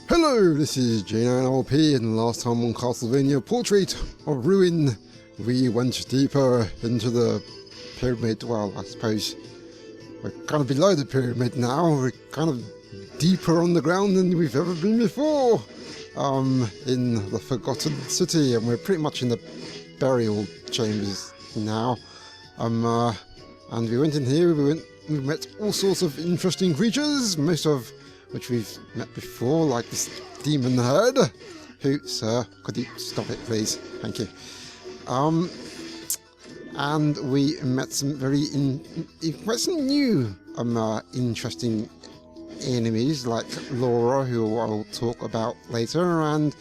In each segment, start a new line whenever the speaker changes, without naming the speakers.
Hello, this is J9LP, and last time on Castlevania Portrait of Ruin, we went deeper into the pyramid. Well, I suppose we're kind of below the pyramid now. We're kind of deeper on the ground than we've ever been before, in the Forgotten City, and we're pretty much in the burial chambers now. And we went in here, we met all sorts of interesting creatures, most of which we've met before, like this demon herd, who, sir, could you stop it, please? Thank you. And we met some some new, interesting enemies, like Laura, who I'll talk about later, and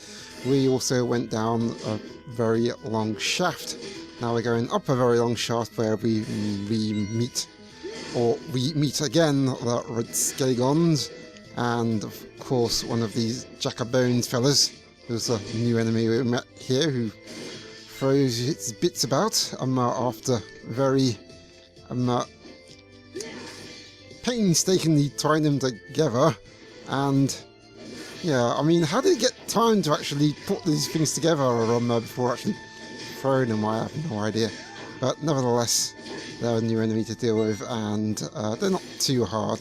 we also went down a very long shaft. Now we're going up a very long shaft where we meet again the Red Skelegons, and of course one of these Jack-a-bones fellas, who's a new enemy we met here, who throws its bits about after very painstakingly tying them together. And yeah, I mean, how did it get time to actually put these things together before actually throwing them? I have no idea, but nevertheless they're a new enemy to deal with, and they're not too hard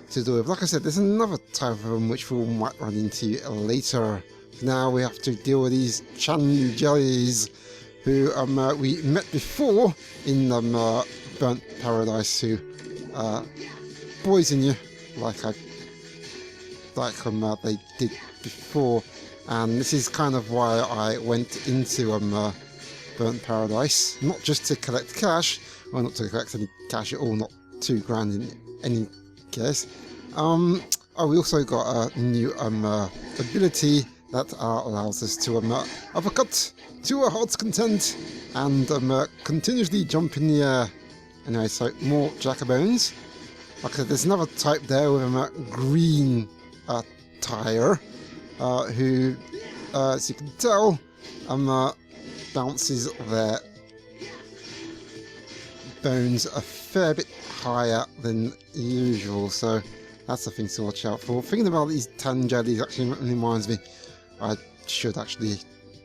to deal with. Like I said, there's another type of them which we might run into later. Now we have to deal with these Chan jellies, who we met before in Burnt Paradise, who poison you like they did before. And this is kind of why I went into Burnt Paradise, not just to collect cash, well, not to collect any cash at all, not $2 grand in any case. We also got a new ability that allows us to uppercut to a heart's content and continuously jump in the air. Anyway, so more Jack-a-bones. Like I said, there's another type there with a green tire, who, as you can tell, bounces their bones a fair bit higher than usual, so that's the thing to watch out for. Thinking about these tan jellies actually reminds me I should actually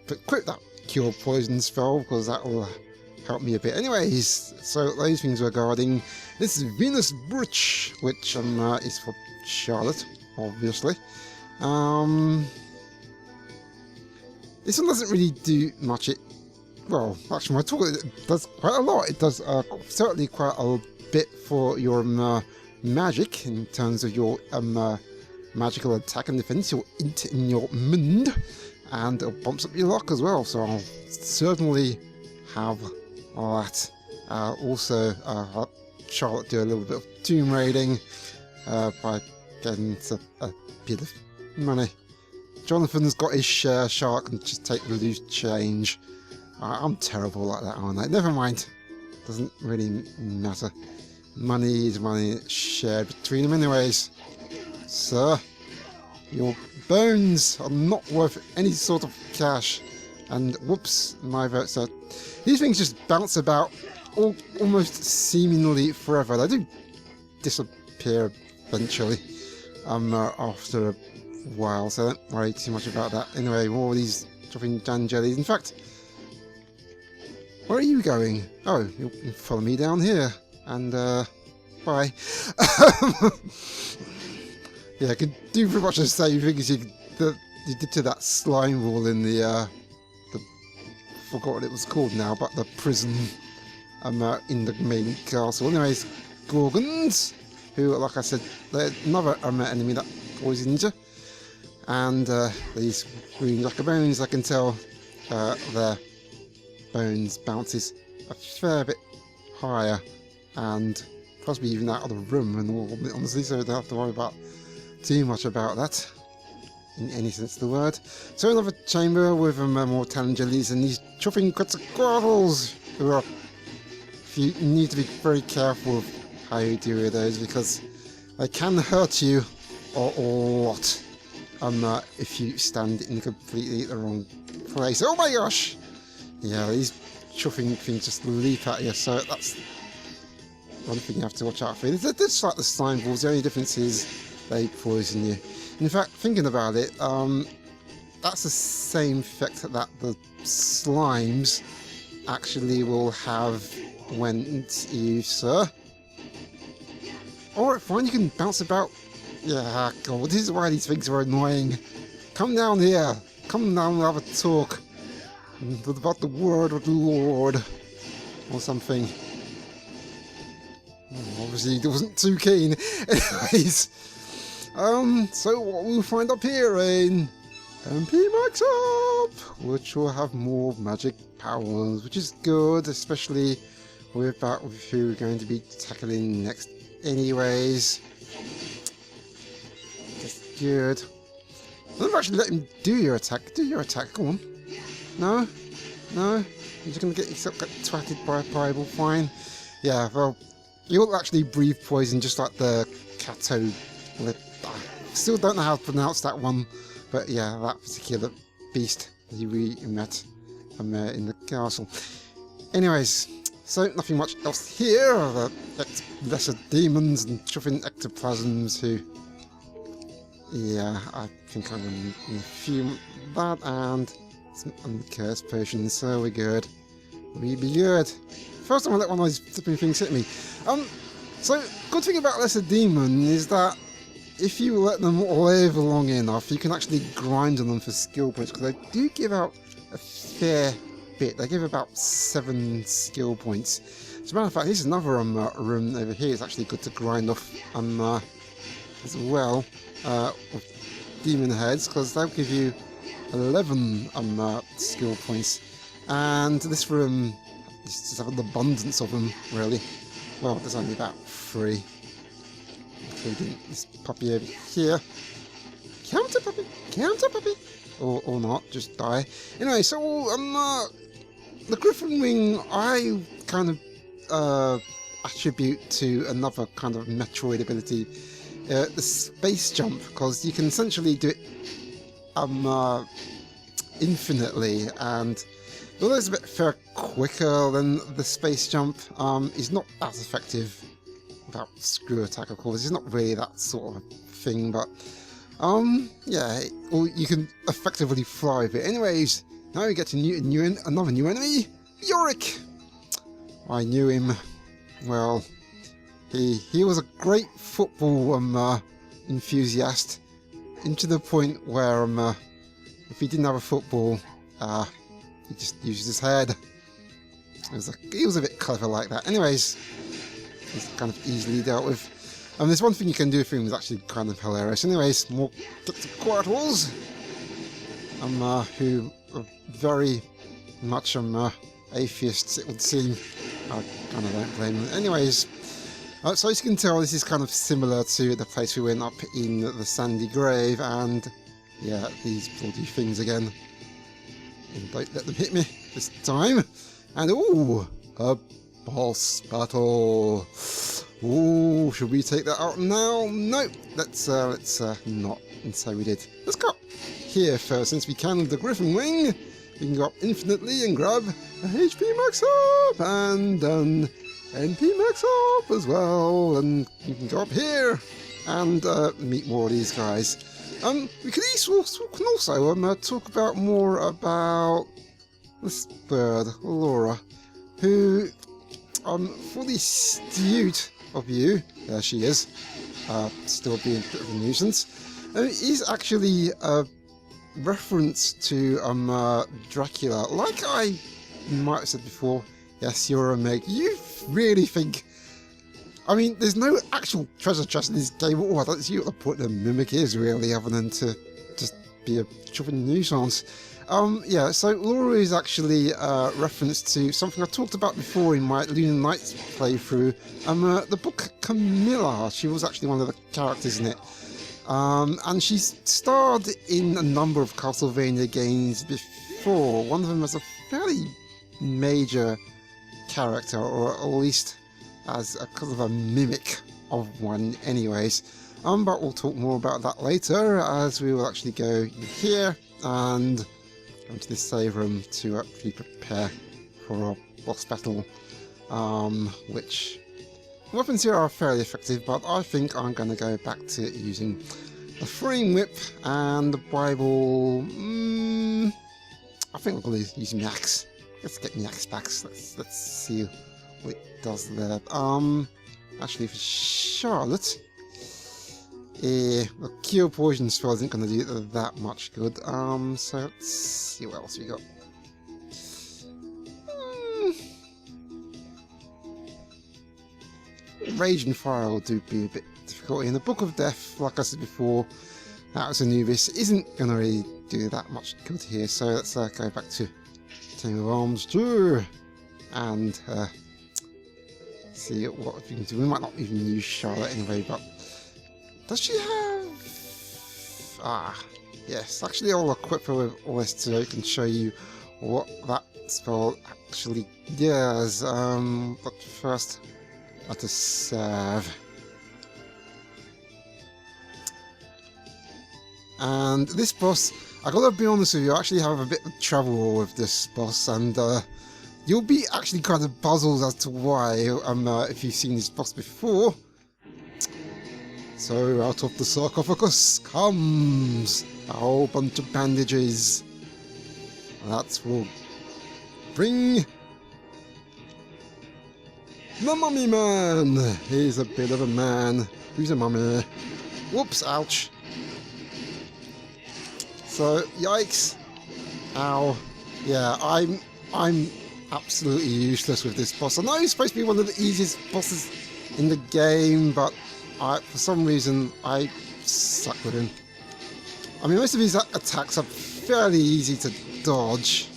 equip that cure poison spell, because that will help me a bit. Anyways, so those things we're guarding. This is Venus Brooch, which is for Charlotte, obviously. This one doesn't really do much. Well, actually, my talk, it does quite a lot. It does certainly quite a bit for your magic, in terms of your magical attack and defense, your int in your mund, and it bumps up your luck as well, so I'll certainly have that. Also, help Charlotte do a little bit of tomb raiding by getting a bit of money. Jonathan's got his share, Shark can just take the loose change. I'm terrible like that, aren't I? Never mind. Doesn't really matter. Money is money, shared between them anyways. Sir, your bones are not worth any sort of cash. And whoops, my vote. So these things just bounce about almost seemingly forever. They do disappear eventually after a while, so don't worry too much about that. Anyway, more of these dropping Jan jellies. In fact, where are you going? Oh, you'll follow me down here. And, bye. Yeah, I could do pretty much the same thing as you did to that slime wall in the forgot what it was called now, but the prison in the main castle. Anyways, Gorgons, who, like I said, they're another enemy that poisons you. And these green Jack-a-bones, I can tell their bones bounces a fair bit higher, and possibly even out of the room and all, honestly, so don't have to worry about too much about that in any sense of the word. So another chamber with more tan jellies and these chopping Quetzalcoatl's, who are, you need to be very careful of how you deal with those, because they can hurt you a lot if you stand in completely the wrong place. Oh my gosh! Yeah, these chuffing things just leap at you, so that's one thing you have to watch out for. They're just like the slime balls, the only difference is they poison you. In fact, thinking about it, that's the same effect that the slimes actually will have when you, sir. Alright, fine, you can bounce about. Yeah, God, this is why these things are annoying. Come down here. Come down and have a talk about the word of the Lord. Or something. Obviously, he wasn't too keen. Anyways. So what we'll find up here in MP Max Up, which will have more magic powers, which is good, especially with that with who we're going to be tackling next anyways. That's good. I'm actually let him do your attack. Do your attack, go on. No? No? You're just gonna get yourself got twatted by a Bible, fine. Yeah, well, you'll actually breathe poison just like the Cato. I still don't know how to pronounce that one, but yeah, that particular beast that we met in the castle. Anyways, so nothing much else here. The lesser demons and shoving ectoplasms who... Yeah, I think I'm going to fume that and some uncursed potions, so we're good. We'll be good. First time I let one of those flipping things hit me. So, good thing about lesser demon is that if you let them live long enough, you can actually grind on them for skill points, because they do give out a fair bit. They give about 7 skill points. As a matter of fact, here's another room over here. It's actually good to grind off as well with demon heads, because they'll give you 11 skill points. And this room just have an abundance of them, really. Well, there's only about 3. Including this puppy over here. Counter puppy! Counter puppy! Or not, just die. Anyway, so the Griffin Wing I kind of attribute to another kind of Metroid ability. The space jump, because you can essentially do it infinitely, and although it's a bit fair quicker than the space jump, is not as effective without screw attack, of course. It's not really that sort of thing, but yeah, or you can effectively fly with it. Anyways, now we get to another new enemy, Yorick. I knew him well. He was a great football enthusiast, into the point where if he didn't have a football, he just used his head. He was a bit clever like that. Anyways, he's kind of easily dealt with. And there's one thing you can do for him that's actually kind of hilarious. Anyways, more Quattles, who are very much atheists, it would seem. I kind of don't blame them. Anyways, so as you can tell, this is kind of similar to the place we went up in the Sandy Grave, and yeah, these bloody things again. And don't let them hit me this time. And ooh, a boss battle. Ooh, should we take that out now? No, let's not. And so we did. Let's go up here first, since we can with the Griffin Wing. We can go up infinitely and grab a HP max up and an NP max up as well. And you can go up here and meet more of these guys. We can also talk about more about this bird, Laura, who, fully astute of you, there she is, still being a bit of a nuisance, is actually a reference to Dracula. Like I might have said before, yes, you're a Meg. You really think... I mean, there's no actual treasure chest in this game. Oh, I don't see what the point of a mimic is, really, other than to just be a chopping nuisance. Yeah, so Laura is actually a reference to something I talked about before in my Lunar Nights playthrough. The book Camilla. She was actually one of the characters in it. And she's starred in a number of Castlevania games before. One of them as a fairly major character, or at least as a kind of a mimic of one anyways. But we'll talk more about that later, as we will actually go here and go into this save room to actually prepare for a boss battle, which weapons here are fairly effective, but I think I'm going to go back to using the throwing whip, and the Bible. I think I'm going to use my axe. Let's get my axe back. Let's see what it does there. Actually, for Charlotte, a cure poison spell isn't going to do that much good. So let's see what else we got. Rage and Fire will be a bit difficult. In the Book of Death, like I said before, that was Anubis, isn't going to really do that much good here. So let's go back to Team of Arms 2 and see what we can do. We might not even use Charlotte anyway, but does she have... yes, actually I'll equip her with all this so I can show you what that spell actually does. But first, let us save. And this boss, I gotta be honest with you, I actually have a bit of trouble with this boss, and you'll be actually kind of puzzled as to why, if you've seen this boss before. So, out of the sarcophagus comes a whole bunch of bandages. That will bring the Mummy Man. He's a bit of a man. Who's a mummy? Whoops, ouch. So, yikes. Ow. Yeah, I'm absolutely useless with this boss. I know he's supposed to be one of the easiest bosses in the game, but for some reason, I suck with him. I mean, most of his attacks are fairly easy to dodge.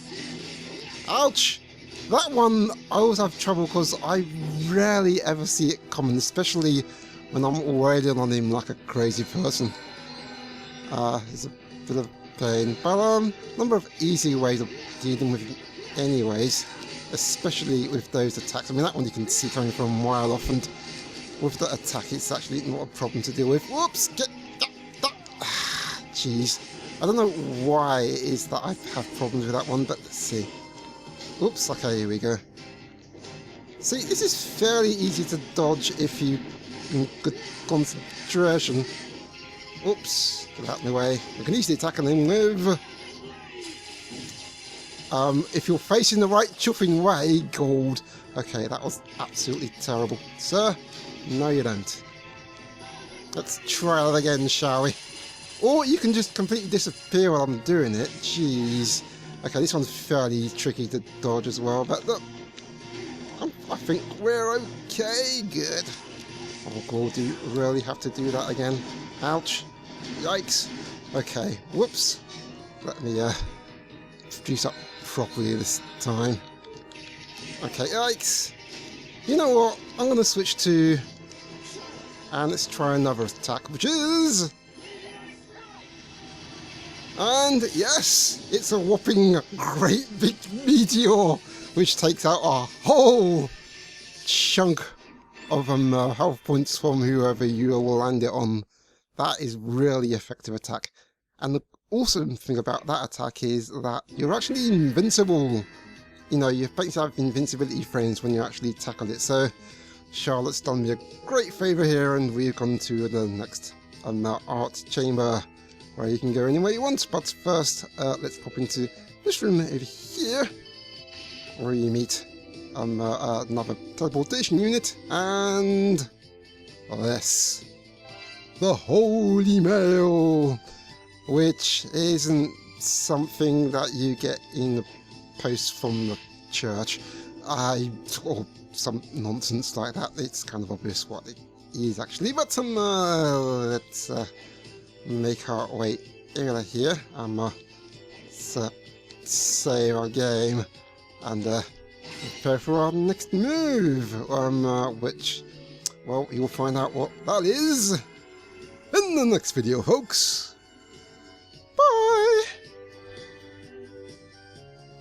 Ouch! That one, I always have trouble because I rarely ever see it coming, especially when I'm wailing on him like a crazy person. It's a bit of pain, but number of easy ways of dealing with him anyways, especially with those attacks. I mean, that one you can see coming from a mile off, and with the attack, it's actually not a problem to deal with. Whoops! Jeez. I don't know why it is that I have problems with that one, but let's see. Oops, okay, here we go. See, this is fairly easy to dodge if you in good concentration. Oops, get out of my way. We can easily attack and then move. If you're facing the right chuffing way, gold. Okay, that was absolutely terrible. Sir, no you don't. Let's try that again, shall we? Or you can just completely disappear while I'm doing it. Jeez. Okay, this one's fairly tricky to dodge as well, but look, I think we're okay. Good. Oh god, do you really have to do that again? Ouch. Yikes. Okay, whoops. Let me juice up properly this time. Okay, yikes. You know what? I'm going to switch to... and let's try another attack, which is... and yes, it's a whopping great big meteor, which takes out a whole chunk of health points from whoever you will land it on. That is really effective attack. And the awesome thing about that attack is that you're actually invincible. You know, you basically have invincibility frames when you actually tackle it. So Charlotte's done me a great favour here, and we've gone to the next art chamber, where you can go anywhere you want. But first, let's pop into this room over here, where you meet another teleportation unit, and this, the Holy Mail, which isn't something that you get in the post from the church, or some nonsense like that. It's kind of obvious what it is actually, but let's make our way over here. Save our game and prepare for our next move, which, well, you'll find out what that is in the next video, folks.